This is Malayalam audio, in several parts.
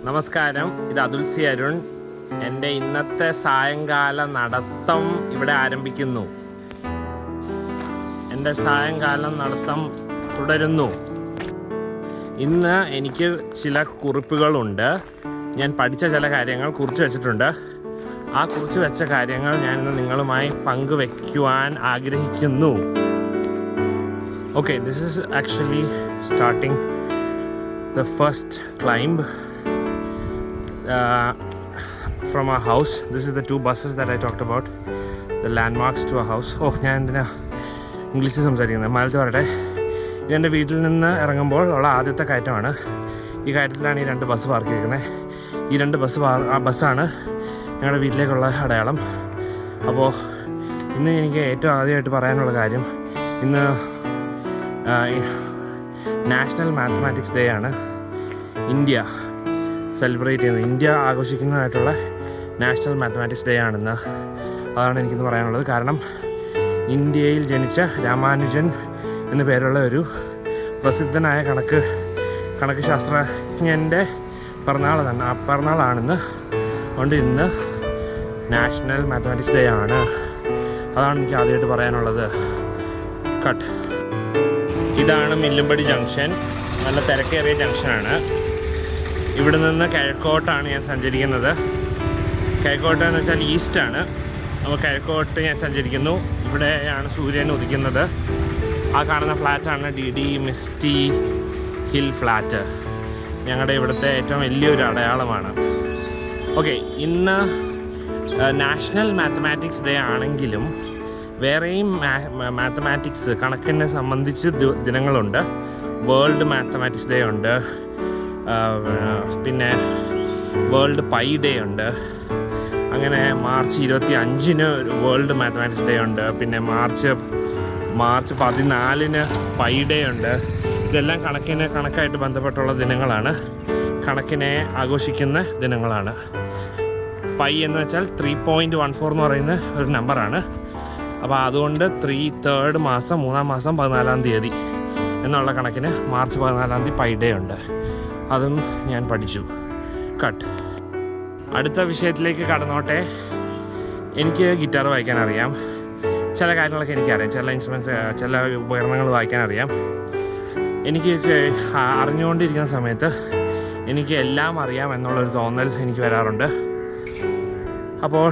നമസ്കാരം, ഇത് അതുൽ സി അരുൺ. എൻ്റെ ഇന്നത്തെ സായങ്കാല നടത്തം ഇവിടെ ആരംഭിക്കുന്നു. എൻ്റെ സായങ്കാല നടത്തം തുടരുന്നു. ഇന്ന് എനിക്ക് ചില കുറിപ്പുകളുണ്ട്. ഞാൻ പഠിച്ച ചില കാര്യങ്ങൾ കുറിച്ച് വെച്ചിട്ടുണ്ട്. ആ കുറിച്ച് വെച്ച കാര്യങ്ങൾ ഞാൻ ഇന്ന് നിങ്ങളുമായി പങ്കുവയ്ക്കുവാൻ ആഗ്രഹിക്കുന്നു. Okay, this is actually starting the first climb from our house. This is the two buses that I talked about, the landmarks to our house. ഞാൻ എന്തിനാ ഇംഗ്ലീഷിൽ സംസാരിക്കുന്നത്? മലയാളത്തിൽ പറയട്ടെ. ഇതെൻ്റെ വീട്ടിൽ നിന്ന് ഇറങ്ങുമ്പോൾ ഉള്ള ആദ്യത്തെ കയറ്റമാണ്. ഈ കയറ്റത്തിലാണ് ഈ രണ്ട് ബസ് പാർക്ക് ചെയ്തിരിക്കുന്നത്. ഈ രണ്ട് ബസ്സാണ് ഞങ്ങളുടെ വീട്ടിലേക്കുള്ള അടയാളം. അപ്പോൾ ഇന്ന് എനിക്ക് ഏറ്റവും ആദ്യമായിട്ട് പറയാനുള്ള കാര്യം, ഇന്ന് നാഷണൽ മാത്തമാറ്റിക്സ് ഡേ ആണ്. ഇന്ത്യ സെലിബ്രേറ്റ് ചെയ്യുന്നത്, ഇന്ത്യ ആഘോഷിക്കുന്നതായിട്ടുള്ള നാഷണൽ മാത്തമാറ്റിക്സ് ഡേ ആണെന്ന്. അതാണ് എനിക്കിന്ന് പറയാനുള്ളത്. കാരണം ഇന്ത്യയിൽ ജനിച്ച രാമാനുജൻ എന്നു പേരുള്ള ഒരു പ്രസിദ്ധനായ കണക്ക് ശാസ്ത്രജ്ഞൻ്റെ പിറന്നാളാണെന്ന്. അതുകൊണ്ട് ഇന്ന് നാഷണൽ മാത്തമാറ്റിക്സ് ഡേ ആണ്. അതാണ് എനിക്ക് ആദ്യമായിട്ട് പറയാനുള്ളത്. കട്ട്. ഇതാണ് മില്ലുംപടി ജംഗ്ഷൻ. നല്ല തിരക്കേറിയ ജംഗ്ഷനാണ്. ഇവിടെ നിന്ന് കിഴക്കോട്ടാണ് ഞാൻ സഞ്ചരിക്കുന്നത്. കിഴക്കോട്ട് എന്ന് വെച്ചാൽ ഈസ്റ്റാണ്. അപ്പോൾ കിഴക്കോട്ട് ഞാൻ സഞ്ചരിക്കുന്നു. ഇവിടെയാണ് സൂര്യൻ ഉദിക്കുന്നത്. ആ കാണുന്ന ഫ്ലാറ്റാണ് DD മിസ്റ്റി ഹിൽ ഫ്ലാറ്റ്. ഞങ്ങളുടെ ഇവിടുത്തെ ഏറ്റവും വലിയൊരു അടയാളമാണ്. ഓക്കെ, ഇന്ന് നാഷണൽ മാത്തമാറ്റിക്സ് ഡേ ആണെങ്കിലും വേറെയും മാത്തമാറ്റിക്സ്, കണക്കിനെ സംബന്ധിച്ച് ദിനങ്ങളുണ്ട്. വേൾഡ് മാത്തമാറ്റിക്സ് ഡേ ഉണ്ട്, പിന്നെ വേൾഡ് പൈ ഡേ ഉണ്ട്. അങ്ങനെ March 25 വേൾഡ് മാത്തമാറ്റിക്സ് ഡേ ഉണ്ട്. പിന്നെ മാർച്ച് 14 പൈ ഡേ ഉണ്ട്. ഇതെല്ലാം കണക്കായിട്ട് ബന്ധപ്പെട്ടുള്ള ദിനങ്ങളാണ്. കണക്കിനെ ആഘോഷിക്കുന്ന ദിനങ്ങളാണ്. പൈ എന്ന് വെച്ചാൽ 3.14 എന്ന് പറയുന്ന ഒരു നമ്പറാണ്. അപ്പോൾ അതുകൊണ്ട് 3rd മാസം 3-ാം മാസം 14-ാം തീയതി എന്നുള്ള കണക്കിന് March 14-ാം തീയതി പൈ ഡേ ഉണ്ട്. അതും ഞാൻ പഠിച്ചു. കട്ട്. അടുത്ത വിഷയത്തിലേക്ക് കടന്നോട്ടെ. എനിക്ക് ഗിറ്റാർ വായിക്കാൻ അറിയാം. ചില കാര്യങ്ങളൊക്കെ എനിക്കറിയാം. ചില ഇൻസ്ട്രുമെൻറ്റ്സ്, ചില ഉപകരണങ്ങൾ വായിക്കാൻ അറിയാം. എനിക്ക് അറിഞ്ഞുകൊണ്ടിരിക്കുന്ന സമയത്ത് എനിക്ക് എല്ലാം അറിയാം എന്നുള്ളൊരു തോന്നൽ എനിക്ക് വരാറുണ്ട്. അപ്പോൾ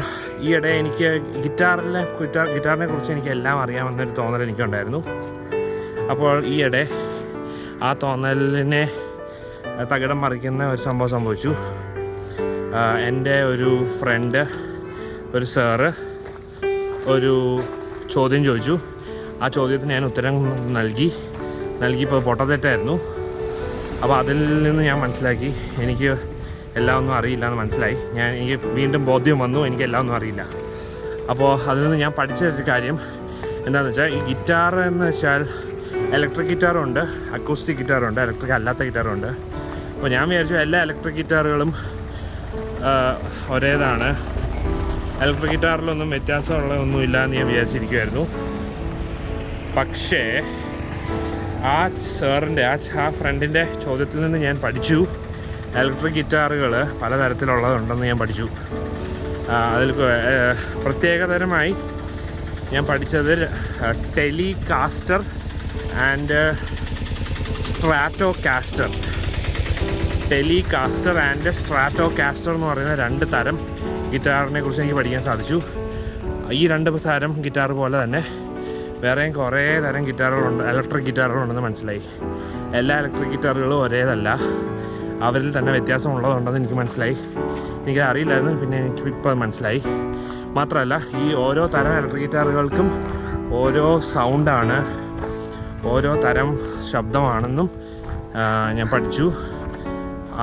ഈയിടെ എനിക്ക് ഗിറ്റാറിനെ കുറിച്ച് എനിക്ക് എല്ലാം അറിയാമെന്നൊരു തോന്നൽ എനിക്കുണ്ടായിരുന്നു. അപ്പോൾ ഈയിടെ ആ തോന്നലിനെ തകിടം മറിക്കുന്ന ഒരു സംഭവം സംഭവിച്ചു. എൻ്റെ ഒരു ഫ്രണ്ട്, ഒരു സാറ് ഒരു ചോദ്യം ചോദിച്ചു. ആ ചോദ്യത്തിന് ഞാൻ ഉത്തരം നൽകിയപ്പോൾ പൊട്ടത്തെറ്റായിരുന്നു. അപ്പോൾ അതിൽ നിന്ന് ഞാൻ മനസ്സിലാക്കി എനിക്ക് എല്ലാം ഒന്നും അറിയില്ല എന്ന് മനസ്സിലായി. എനിക്ക് വീണ്ടും ബോധ്യം വന്നു, എനിക്ക് എല്ലാം ഒന്നും അറിയില്ല. അപ്പോൾ അതിൽ നിന്ന് ഞാൻ പഠിച്ച ഒരു കാര്യം എന്താണെന്ന് വെച്ചാൽ, ഈ ഗിറ്റാർ എന്ന് വെച്ചാൽ ഇലക്ട്രിക് ഗിറ്റാറുണ്ട്, അക്കോസ്റ്റിക് ഗിറ്റാറുണ്ട്, ഇലക്ട്രിക് അല്ലാത്ത ഗിറ്റാറുണ്ട്. അപ്പോൾ ഞാൻ വിചാരിച്ചു എല്ലാ ഇലക്ട്രിക് ഗിറ്റാറുകളും ഒരേതാണ്, ഇലക്ട്രിക് ഗിറ്റാറിലൊന്നും വ്യത്യാസമുള്ളതൊന്നുമില്ല എന്ന് ഞാൻ വിചാരിച്ചിരിക്കുമായിരുന്നു. പക്ഷേ ആ സാറിൻ്റെ ആ ഫ്രണ്ടിൻ്റെ ചോദ്യത്തിൽ നിന്ന് ഞാൻ പഠിച്ചു, ഇലക്ട്രിക് ഗിറ്റാറുകൾ പലതരത്തിലുള്ളതുണ്ടെന്ന് ഞാൻ പഠിച്ചു. അതിൽ പ്രത്യേകതരമായി ഞാൻ പഠിച്ചത് ടെലികാസ്റ്റർ ആൻഡ് സ്ട്രാറ്റോകാസ്റ്റർ. ടെലികാസ്റ്റർ ആൻഡ് സ്ട്രാറ്റോകാസ്റ്റർ എന്ന് പറയുന്ന രണ്ട് തരം ഗിറ്റാറിനെ കുറിച്ച് എനിക്ക് പഠിക്കാൻ സാധിച്ചു. ഈ രണ്ട് തരം ഗിറ്റാർ പോലെ തന്നെ വേറെയും കുറേ തരം ഗിറ്റാറുകളുണ്ട്, ഇലക്ട്രിക് ഗിറ്റാറുകളുണ്ടെന്ന് മനസ്സിലായി. എല്ലാ ഇലക്ട്രിക് ഗിറ്റാറുകളും ഒരേതല്ല, അവരിൽ തന്നെ വ്യത്യാസമുള്ളതുണ്ടെന്ന് എനിക്ക് മനസ്സിലായി. എനിക്ക് അറിയില്ലായിരുന്നു, പിന്നെ എനിക്ക് ഇപ്പോൾ മനസ്സിലായി. മാത്രമല്ല, ഈ ഓരോ തരം ഇലക്ട്രിക് ഗിറ്റാറുകൾക്കും ഓരോ സൗണ്ടാണ്, ഓരോ തരം ശബ്ദമാണെന്നും ഞാൻ പഠിച്ചു.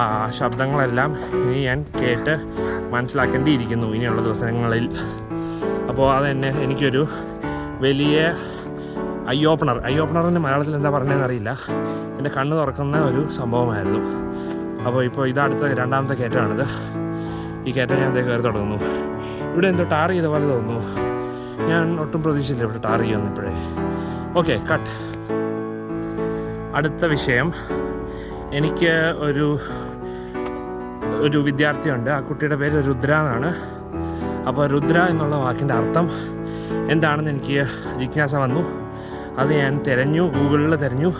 ആ ശബ്ദങ്ങളെല്ലാം ഇനി ഞാൻ കേട്ട് മനസ്സിലാക്കേണ്ടിയിരിക്കുന്നു ഇനിയുള്ള ദിവസങ്ങളിൽ. അപ്പോൾ അതെന്നെ എനിക്കൊരു വലിയ ഐ ഓപ്പണറിൻ്റെ മലയാളത്തിൽ എന്താ പറഞ്ഞതെന്ന് അറിയില്ല. എൻ്റെ കണ്ണ് തുറക്കുന്ന ഒരു സംഭവമായിരുന്നു. അപ്പോൾ ഇതടുത്ത രണ്ടാമത്തെ കയറ്റമാണിത്. ഈ കയറ്റം ഞാൻ കയറി തുടങ്ങുന്നു. ഇവിടെ എന്തോ ടാർ ചെയ്ത പോലെ തോന്നുന്നു. ഞാൻ ഒട്ടും പ്രതീക്ഷിച്ചില്ല ഇവിടെ ടാർ ചെയ്യുമെന്ന് ഇപ്പോഴേ. Okay, cut. അടുത്ത വിഷയം, എനിക്ക് ഒരു ഒരു വിദ്യാർത്ഥിയുണ്ട്. ആ കുട്ടിയുടെ പേര് രുദ്ര എന്നാണ്. അപ്പോൾ രുദ്ര എന്നുള്ള വാക്കിൻ്റെ അർത്ഥം എന്താണെന്ന് എനിക്ക് ജിജ്ഞാസ വന്നു. അത് ഞാൻ ഗൂഗിളിൽ തിരഞ്ഞു.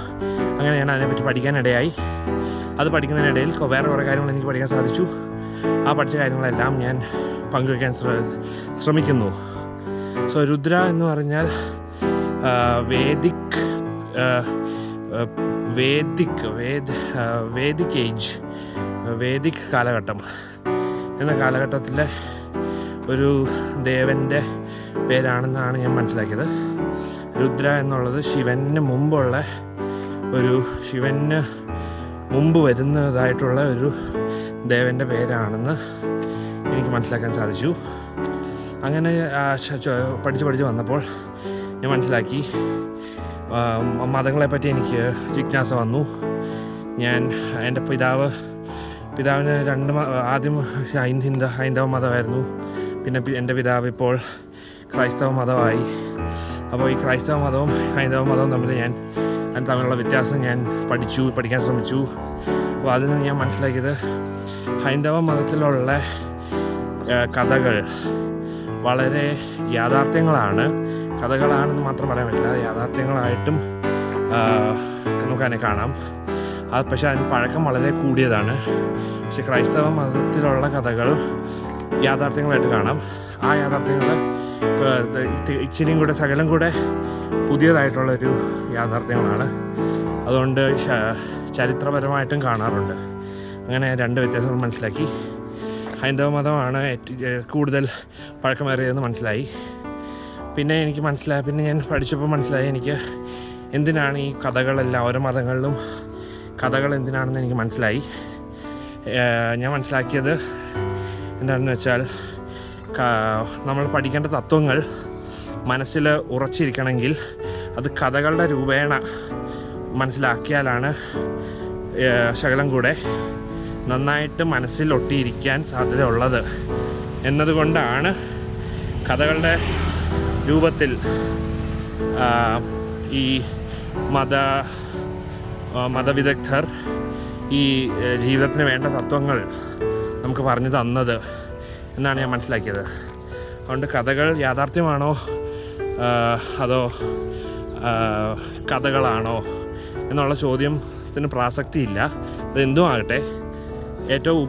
അങ്ങനെ ഞാൻ അതിനെപ്പറ്റി പഠിക്കാനിടയായി. അത് പഠിക്കുന്നതിനിടയിൽ വേറെ കുറേ കാര്യങ്ങൾ എനിക്ക് പഠിക്കാൻ സാധിച്ചു. ആ പഠിച്ച കാര്യങ്ങളെല്ലാം ഞാൻ പങ്കുവയ്ക്കാൻ ശ്രമിക്കുന്നു. സോ രുദ്ര എന്ന് പറഞ്ഞാൽ വേദിക് കാലഘട്ടം എന്ന കാലഘട്ടത്തിലെ ഒരു ദേവൻ്റെ പേരാണെന്നാണ് ഞാൻ മനസ്സിലാക്കിയത്. രുദ്ര എന്നുള്ളത് ശിവന് മുമ്പ് വരുന്നതായിട്ടുള്ള ഒരു ദേവൻ്റെ പേരാണെന്ന് എനിക്ക് മനസ്സിലാക്കാൻ സാധിച്ചു. അങ്ങനെ പഠിച്ച് വന്നപ്പോൾ ഞാൻ മനസ്സിലാക്കി മതങ്ങളെപ്പറ്റി എനിക്ക് ജിജ്ഞാസ വന്നു. എൻ്റെ പിതാവിന് ആദ്യം ഹൈന്ദവ മതമായിരുന്നു. പിന്നെ എൻ്റെ പിതാവ് ഇപ്പോൾ ക്രൈസ്തവ മതമായി. അപ്പോൾ ഈ ക്രൈസ്തവ മതവും ഹൈന്ദവ മതവും തമ്മിലുള്ള വ്യത്യാസം ഞാൻ പഠിക്കാൻ ശ്രമിച്ചു. അപ്പോൾ അതിൽ നിന്ന് ഞാൻ മനസ്സിലാക്കിയത് ഹൈന്ദവ മതത്തിലുള്ള കഥകൾ വളരെ കഥകളാണെന്ന് മാത്രം പറയാൻ പറ്റില്ല, യാഥാർത്ഥ്യങ്ങളായിട്ടും നമുക്ക് അതിനെ കാണാം. പക്ഷേ അതിന് പഴക്കം വളരെ കൂടിയതാണ്. പക്ഷെ ക്രൈസ്തവ മതത്തിലുള്ള കഥകൾ യാഥാർത്ഥ്യങ്ങളായിട്ട് കാണാം. ആ യാഥാർത്ഥ്യങ്ങൾ ഇച്ചിരിയും കൂടെ ശകലം കൂടെ പുതിയതായിട്ടുള്ളൊരു യാഥാർത്ഥ്യങ്ങളാണ്. അതുകൊണ്ട് ചരിത്രപരമായിട്ടും കാണാറുണ്ട്. അങ്ങനെ രണ്ട് വ്യത്യാസങ്ങൾ മനസ്സിലാക്കി. ഹൈന്ദവ മതമാണ് കൂടുതൽ പഴക്കമേറിയതെന്ന് മനസ്സിലായി. പിന്നെ ഞാൻ പഠിച്ചപ്പോൾ മനസ്സിലായി എനിക്ക് എന്തിനാണ് ഈ കഥകളെല്ലാം ഓരോ മതങ്ങളിലും കഥകൾ എന്തിനാണെന്ന് എനിക്ക് മനസ്സിലായി. ഞാൻ മനസ്സിലാക്കിയത് എന്താണെന്ന് വെച്ചാൽ നമ്മൾ പഠിക്കേണ്ട തത്വങ്ങൾ മനസ്സിൽ ഉറച്ചിരിക്കണമെങ്കിൽ അത് കഥകളുടെ രൂപേണ മനസ്സിലാക്കിയാലാണ് ശകലം കൂടെ നന്നായിട്ട് മനസ്സിൽ ഒട്ടിയിരിക്കാൻ സാധ്യതയുള്ളത് എന്നതുകൊണ്ടാണ് കഥകളുടെ രൂപത്തിൽ ഈ മതവിദഗ്ധർ ഈ ജീവിതത്തിന് വേണ്ട തത്വങ്ങൾ നമുക്ക് പറഞ്ഞു തന്നത് എന്നാണ് ഞാൻ മനസ്സിലാക്കിയത്. അതുകൊണ്ട് കഥകൾ യാഥാർത്ഥ്യമാണോ അതോ കഥകളാണോ എന്നുള്ള ചോദ്യത്തിന് പ്രാസക്തിയില്ല. അതെന്തും ആകട്ടെ, ഏറ്റവും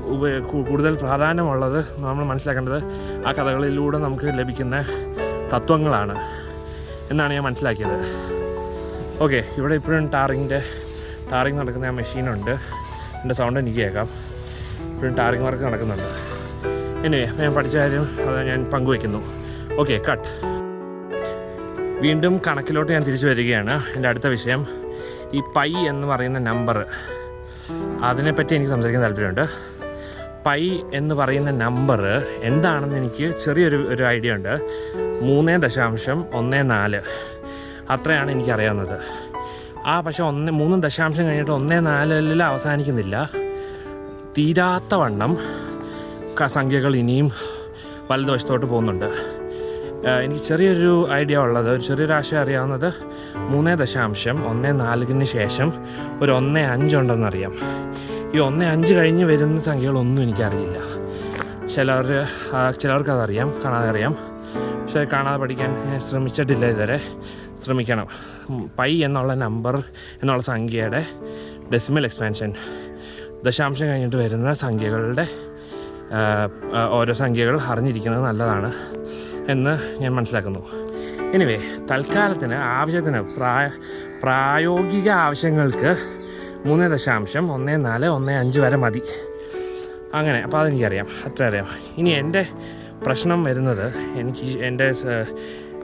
കൂടുതൽ പ്രാധാന്യമുള്ളത് നമ്മൾ മനസ്സിലാക്കേണ്ടത് ആ കഥകളിലൂടെ നമുക്ക് ലഭിക്കുന്ന തത്വങ്ങളാണ് എന്നാണ് ഞാൻ മനസ്സിലാക്കിയത്. ഓക്കെ, ഇവിടെ ഇപ്പോഴും ടാറിങ് നടക്കുന്ന ആ മെഷീനുണ്ട്. എൻ്റെ സൗണ്ട് എനിക്ക് കേൾക്കാം. ഇപ്പോഴും ടാറിങ് വർക്ക് നടക്കുന്നുണ്ട്. ഞാൻ പഠിച്ച കാര്യം അത് ഞാൻ പങ്കുവയ്ക്കുന്നു. Okay, cut. വീണ്ടും കണക്കിലോട്ട് ഞാൻ തിരിച്ചു വരികയാണ്. എൻ്റെ അടുത്ത വിഷയം ഈ പൈ എന്ന് പറയുന്ന നമ്പർ, അതിനെപ്പറ്റി എനിക്ക് സംസാരിക്കാൻ താല്പര്യമുണ്ട്. പൈ എന്ന് പറയുന്ന നമ്പർ എന്താണെന്ന് എനിക്ക് ചെറിയൊരു ഐഡിയ ഉണ്ട്. 3.14 അത്രയാണ് എനിക്കറിയാവുന്നത്. പക്ഷേ 3 ദശാംശം കഴിഞ്ഞിട്ട് 1.4 അവസാനിക്കുന്നില്ല. തീരാത്ത വണ്ണം സംഖ്യകൾ ഇനിയും വലതുവശത്തോട്ട് പോകുന്നുണ്ട്. എനിക്ക് ചെറിയൊരു ഐഡിയ ഉള്ളത്, ചെറിയൊരു ആശയം അറിയാവുന്നത് 3.14 ശേഷം ഒരു 1.5 ഉണ്ടെന്നറിയാം. ഈ 1.5 കഴിഞ്ഞ് വരുന്ന സംഖ്യകളൊന്നും എനിക്കറിയില്ല. ചിലർക്ക് അതറിയാം, കാണാതെ അറിയാം. പക്ഷേ കാണാതെ പഠിക്കാൻ ഞാൻ ശ്രമിച്ചിട്ടില്ല ഇതുവരെ. ശ്രമിക്കണം. പൈ എന്നുള്ള സംഖ്യയുടെ ഡെസിമൽ എക്സ്പാൻഷൻ, ദശാംശം കഴിഞ്ഞിട്ട് വരുന്ന സംഖ്യകളുടെ ഓരോ സംഖ്യകൾ അറിഞ്ഞിരിക്കുന്നത് നല്ലതാണ് എന്ന് ഞാൻ മനസ്സിലാക്കുന്നു. എനിവേ, തൽക്കാലത്തിന് പ്രായോഗിക ആവശ്യങ്ങൾക്ക് 3.1415 വരെ മതി. അങ്ങനെ, അപ്പോൾ അതെനിക്കറിയാം, അത്ര അറിയാം. ഇനി എൻ്റെ പ്രശ്നം വരുന്നത്,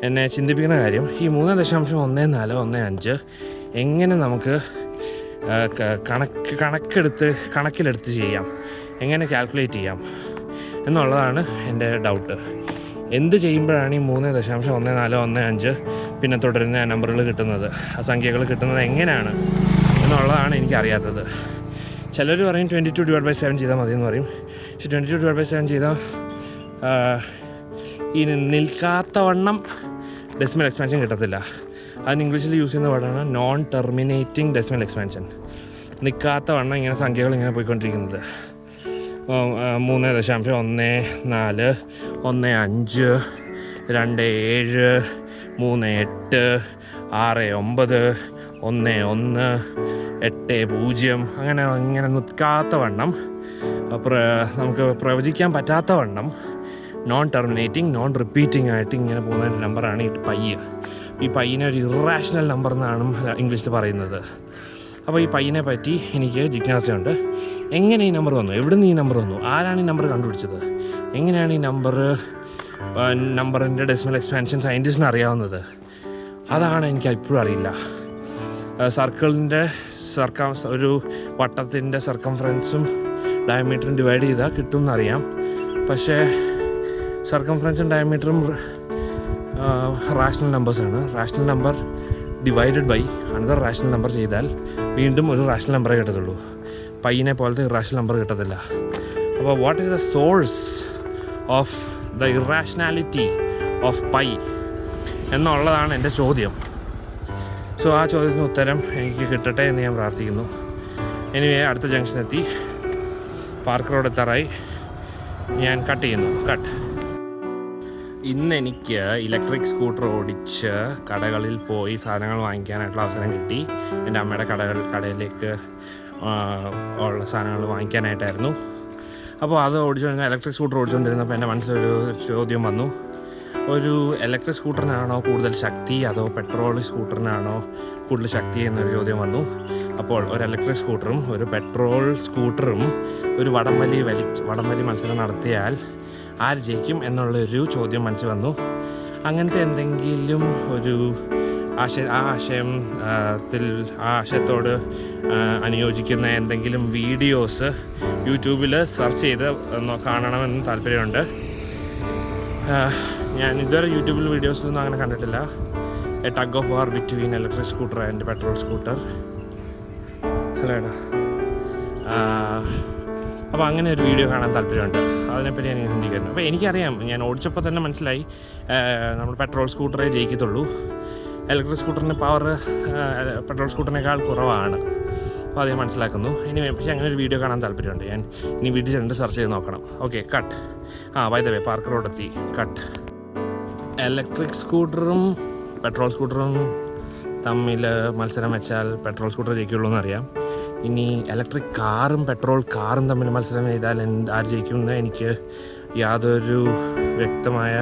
എന്നെ ചിന്തിപ്പിക്കുന്ന കാര്യം, ഈ 3.1415 എങ്ങനെ നമുക്ക് കണക്കിലെടുത്ത് ചെയ്യാം, എങ്ങനെ കാൽക്കുലേറ്റ് ചെയ്യാം എന്നുള്ളതാണ് എൻ്റെ ഡൗട്ട്. എന്ത് ചെയ്യുമ്പോഴാണ് ഈ 3.1415 പിന്നെ തുടരുന്ന നമ്പറുകൾ കിട്ടുന്നത്, ആ സംഖ്യകൾ കിട്ടുന്നത് എങ്ങനെയാണ് എന്നുള്ളതാണ് എനിക്കറിയാത്തത്. ചിലർ പറയും 22/7 ചെയ്താൽ മതി എന്ന് പറയും. പക്ഷെ 22/7 ചെയ്താൽ ഈ നിൽക്കാത്ത വണ്ണം ഡെസിമൽ എക്സ്പാൻഷൻ കിട്ടത്തില്ല. അതിന് ഇംഗ്ലീഷിൽ യൂസ് ചെയ്യുന്ന വേർഡാണ് നോൺ ടെർമിനേറ്റിംഗ് ഡെസിമൽ എക്സ്പാൻഷൻ. നിൽക്കാത്ത വണ്ണം ഇങ്ങനെ സംഖ്യകൾ ഇങ്ങനെ പോയിക്കൊണ്ടിരിക്കുന്നത്. 3.14, 15, 27, 38, 69, 11, 80 അങ്ങനെ ഇങ്ങനെ നിൽക്കാത്ത വണ്ണം നമുക്ക് പ്രവചിക്കാൻ പറ്റാത്ത വണ്ണം നോൺ ടെർമിനേറ്റിംഗ് നോൺ റിപ്പീറ്റിംഗ് ആയിട്ട് ഇങ്ങനെ പോകുന്ന ഒരു നമ്പറാണ് ഈ പയ്യ്. ഈ പയ്യനെ ഒരു ഇറാഷണൽ നമ്പർ എന്നാണ് ഇംഗ്ലീഷിൽ പറയുന്നത്. അപ്പോൾ ഈ പയ്യനെ പറ്റി എനിക്ക് ജിജ്ഞാസയുണ്ട്. എങ്ങനെ ഈ നമ്പർ വന്നു? എവിടെ നിന്ന് ഈ നമ്പർ വന്നു? ആരാണ് ഈ നമ്പർ കണ്ടുപിടിച്ചത്? എങ്ങനെയാണ് ഈ നമ്പറിൻ്റെ ഡെസിമൽ എക്സ്പാൻഷൻ സയൻറ്റിസ്റ്റിന് അറിയാവുന്നത്? അതാണ് എനിക്ക് ഇപ്പോഴും അറിയില്ല. ഒരു വട്ടത്തിൻ്റെ സർക്കംഫറൻസും ഡയമീറ്ററും ഡിവൈഡ് ചെയ്താൽ കിട്ടും എന്നറിയാം. പക്ഷേ സർക്കംഫറൻസും ഡയമീറ്ററും റാഷണൽ നമ്പേഴ്സാണ്. Rational number divided by another rational number ചെയ്താൽ വീണ്ടും ഒരു റാഷണൽ നമ്പറേ കിട്ടത്തുള്ളൂ. പൈനെ പോലത്തെ ഇറാഷണൽ നമ്പർ കിട്ടത്തില്ല. അപ്പോൾ what is the source of the irrationality of pi എന്നുള്ളതാണ് എൻ്റെ ചോദ്യം. സോ ആ ചോദ്യത്തിന് ഉത്തരം എനിക്ക് കിട്ടട്ടെ എന്ന് ഞാൻ പ്രാർത്ഥിക്കുന്നു. എനിവേ, അടുത്ത ജംഗ്ഷനെത്തി. പാർക്ക് റോഡ് എത്താറായി. ഞാൻ കട്ട് ചെയ്യുന്നു. കട്ട്. ഇന്ന് എനിക്ക് ഇലക്ട്രിക് സ്കൂട്ടർ ഓടിച്ച് കടകളിൽ പോയി സാധനങ്ങൾ വാങ്ങിക്കാനായിട്ടുള്ള അവസരം കിട്ടി. എൻ്റെ അമ്മയുടെ കടയിലേക്ക് ഉള്ള സാധനങ്ങൾ വാങ്ങിക്കാനായിട്ടായിരുന്നു. അപ്പോൾ അത് ഇലക്ട്രിക് സ്കൂട്ടർ ഓടിച്ചുകൊണ്ടിരുന്നപ്പോൾ എൻ്റെ മനസ്സിലൊരു ചോദ്യം വന്നു. ഒരു ഇലക്ട്രിക് സ്കൂട്ടറിനാണോ കൂടുതൽ ശക്തി, അതോ പെട്രോൾ സ്കൂട്ടറിനാണോ കൂടുതൽ ശക്തി എന്നൊരു ചോദ്യം വന്നു. അപ്പോൾ ഒരു ഇലക്ട്രിക് സ്കൂട്ടറും ഒരു പെട്രോൾ സ്കൂട്ടറും ഒരു വടംവലി മത്സരം നടത്തിയാൽ ആര് ജയിക്കും എന്നുള്ളൊരു ചോദ്യം മനസ്സിൽ വന്നു. അങ്ങനത്തെ എന്തെങ്കിലും ഒരു ആശയത്തോട് അനുയോജിക്കുന്ന എന്തെങ്കിലും വീഡിയോസ് യൂട്യൂബിൽ സെർച്ച് ചെയ്ത് കാണണമെന്ന് താല്പര്യമുണ്ട്. ഞാൻ ഇതുവരെ യൂട്യൂബിൽ വീഡിയോസിലൊന്നും അങ്ങനെ കണ്ടിട്ടില്ല. A tug of war between electric scooter and petrol scooter. Hello ഏട്ടാ. അപ്പോൾ അങ്ങനെ ഒരു വീഡിയോ കാണാൻ താല്പര്യമുണ്ട്. അതിനെപ്പറ്റി ഞാൻ ചിന്തിക്കുന്നു. അപ്പോൾ എനിക്കറിയാം, ഞാൻ ഓടിച്ചപ്പോൾ തന്നെ മനസ്സിലായി നമ്മൾ പെട്രോൾ സ്കൂട്ടറേ ജയിക്കത്തുള്ളൂ. ഇലക്ട്രിക് സ്കൂട്ടറിന് പവർ പെട്രോൾ സ്കൂട്ടറിനേക്കാൾ കുറവാണ്. അപ്പോൾ അത് ഞാൻ മനസ്സിലാക്കുന്നു. പക്ഷേ അങ്ങനെ ഒരു വീഡിയോ കാണാൻ താല്പര്യമുണ്ട്. ഞാൻ ഇനി വീട്ടിൽ ചെന്നിട്ട് സെർച്ച് ചെയ്ത് നോക്കണം. Okay, cut. By the way, park road എത്തി. കട്ട്. ഇലക്ട്രിക് സ്കൂട്ടറും പെട്രോൾ സ്കൂട്ടറും തമ്മിൽ മത്സരം വെച്ചാൽ പെട്രോൾ സ്കൂട്ടർ ജയിക്കുള്ളൂ എന്നറിയാം. ഇനി ഇലക്ട്രിക് കാറും പെട്രോൾ കാറും തമ്മിൽ മത്സരം ചെയ്താൽ ആര് ജയിക്കുമെന്ന് എനിക്ക് യാതൊരു വ്യക്തമായ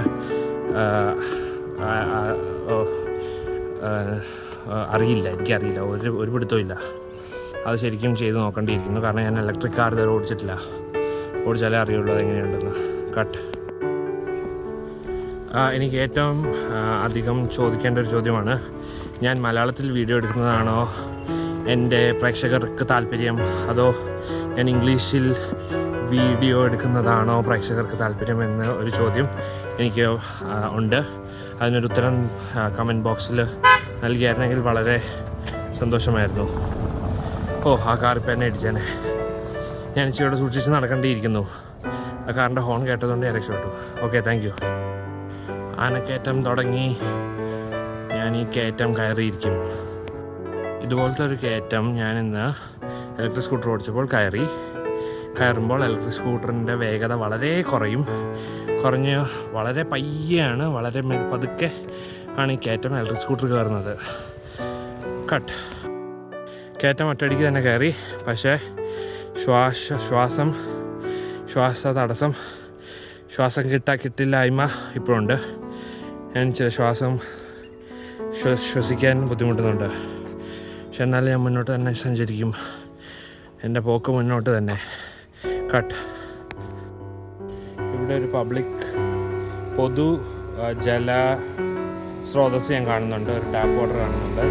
എനിക്കറിയില്ല. ഒരു പിടുത്തവും ഇല്ല. അത് ശരിക്കും ചെയ്ത് നോക്കേണ്ടിയിരിക്കുന്നു. കാരണം ഞാൻ ഇലക്ട്രിക് കാർ ഇതുവരെ ഓടിച്ചിട്ടില്ല. ഓടിച്ചാലേ അറിയുള്ളൂ അതെങ്ങനെയുണ്ടെന്ന്. കട്ട്. എനിക്ക് ഏറ്റവും അധികം ചോദിക്കേണ്ട ഒരു ചോദ്യമാണ്, ഞാൻ മലയാളത്തിൽ വീഡിയോ എടുക്കുന്നതാണോ എൻ്റെ പ്രേക്ഷകർക്ക് താല്പര്യം, അതോ ഞാൻ ഇംഗ്ലീഷിൽ വീഡിയോ എടുക്കുന്നതാണോ പ്രേക്ഷകർക്ക് താല്പര്യം എന്ന ഒരു ചോദ്യം എനിക്ക് ഉണ്ട്. അതിനൊരു ഉത്തരം കമൻറ്റ് ബോക്സിൽ നൽകിയായിരുന്നെങ്കിൽ വളരെ സന്തോഷമായിരുന്നു. ആ കാർ ഇപ്പം എന്നെ ഇടിച്ചേനെ. ഞാൻ ഇച്ചിരിയോടെ സൂക്ഷിച്ച് നടക്കേണ്ടിയിരിക്കുന്നു. ആ കാറിൻ്റെ ഹോൺ കേട്ടതുകൊണ്ട് ഞാൻ രക്ഷപ്പെട്ടു. Okay, thank you. ആനക്കയറ്റം തുടങ്ങി. ഞാൻ ഈ കയറ്റം കയറിയിരിക്കും. ഇതുപോലത്തെ ഒരു കയറ്റം ഞാനിന്ന് ഇലക്ട്രിക് സ്കൂട്ടർ ഓടിച്ചപ്പോൾ കയറുമ്പോൾ ഇലക്ട്രിക് സ്കൂട്ടറിൻ്റെ വേഗത വളരെ കുറഞ്ഞ് വളരെ പയ്യാണ്, വളരെ പതുക്കെ ആണ് ഈ കയറ്റം ഇലക്ട്രിക് സ്കൂട്ടർ കയറുന്നത്. കട്ട്. കയറ്റം ഒറ്റയടിക്ക് തന്നെ കയറി. പക്ഷേ ശ്വാസം കിട്ടില്ലായ്മ ഇപ്പോഴുണ്ട്. ഞാൻ ചില ശ്വസിക്കാൻ ബുദ്ധിമുട്ടുന്നുണ്ട്. പക്ഷെ എന്നാലും ഞാൻ മുന്നോട്ട് തന്നെ സഞ്ചരിക്കും. എൻ്റെ പോക്ക് മുന്നോട്ട് തന്നെ. കട്ട്. ഇവിടെ ഒരു പൊതു ജല സ്രോതസ് ഞാൻ കാണുന്നുണ്ട്. ഒരു ടാപ്പ് വാട്ടർ കാണുന്നുണ്ട്.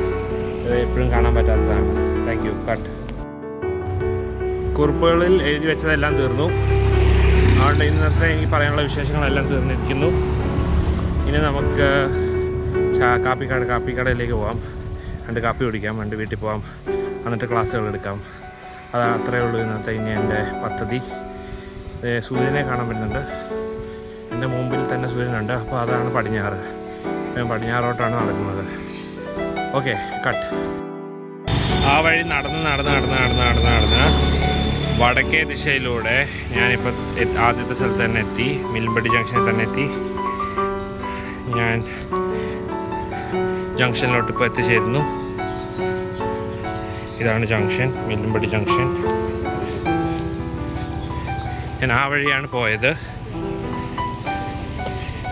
ഇത് എപ്പോഴും കാണാൻ പറ്റാത്തതാണ്. Thank you. കട്ട്. കുറിപ്പുകളിൽ എഴുതി വെച്ചതെല്ലാം തീർന്നു. അതുകൊണ്ട് ഇന്നത്തെ ഈ പറയാനുള്ള വിശേഷങ്ങളെല്ലാം തീർന്നിരിക്കുന്നു. ഇനി നമുക്ക് കാപ്പിക്കടയിലേക്ക് പോകാം. 2 കാപ്പി കുടിക്കാം, 2 വീട്ടിൽ പോകാം, എന്നിട്ട് ക്ലാസ്സുകൾ എടുക്കാം. അത്രയേ ഉള്ളൂ ഇന്നത്തെ ഇനി എൻ്റെ പദ്ധതി. സൂര്യനെ കാണാൻ പറ്റുന്നുണ്ട്. എൻ്റെ മുമ്പിൽ തന്നെ സൂര്യനുണ്ട്. അപ്പോൾ അതാണ് പടിഞ്ഞാറ്. ഞാൻ പടിഞ്ഞാറോട്ടാണ് നടക്കുന്നത്. Okay, cut. ആ വഴി നടന്ന് വടക്കേ ദിശയിലൂടെ ഞാനിപ്പോൾ ആദ്യത്തെ സ്ഥലത്ത് തന്നെ എത്തി, മിൽമ്പടി ജംഗ്ഷനിൽ തന്നെ എത്തി. ഞാൻ ജംഗ്ഷനിലോട്ട് ഇപ്പോൾ എത്തിച്ചേരുന്നു. ഇതാണ് ജംഗ്ഷൻ, മിൽമ്പടി ജംഗ്ഷൻ. ഞാൻ ആ വഴിയാണ് പോയത്.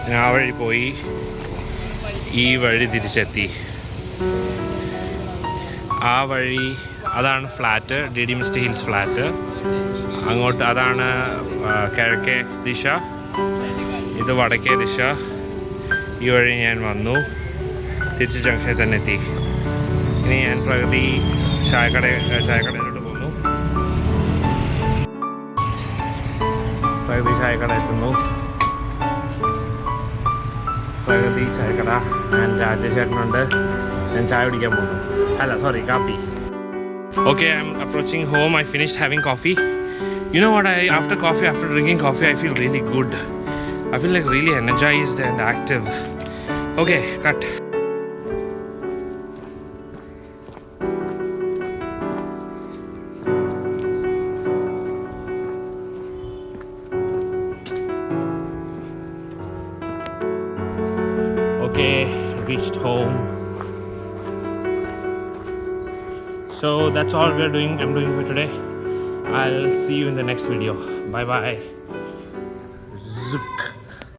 ഞാൻ ആ വഴി പോയി ഈ വഴി തിരിച്ചെത്തി. ആ വഴി അതാണ് flat, DD mist hills flat. അങ്ങോട്ട് അതാണ് കിഴക്കേ ദിശ, ഇത് വടക്കേ ദിശ. ഈ വഴി ഞാൻ വന്നു, തിരിച്ച് ജംഗ്ഷനിൽ തന്നെ എത്തി. ഇനി ഞാൻ പ്രഗതി ചായക്കടയിലോട്ട് പോകുന്നു. പ്രഗതി ചായക്കട എത്തുന്നു. പ്രഗതി ചായക്കട. ഞാൻ രാജേഷേട്ടനുണ്ട്. ഞാൻ ചായ കുടിക്കാൻ പോകുന്നു. അല്ല, സോറി, കാപ്പി. Okay, I'm approaching home. I finished having coffee. You know what? After drinking coffee, I feel really good. I feel like really energized and active. Okay, cut. Okay, reached home. So that's all I'm doing for today. I'll see you in the next video. Bye bye. Zook.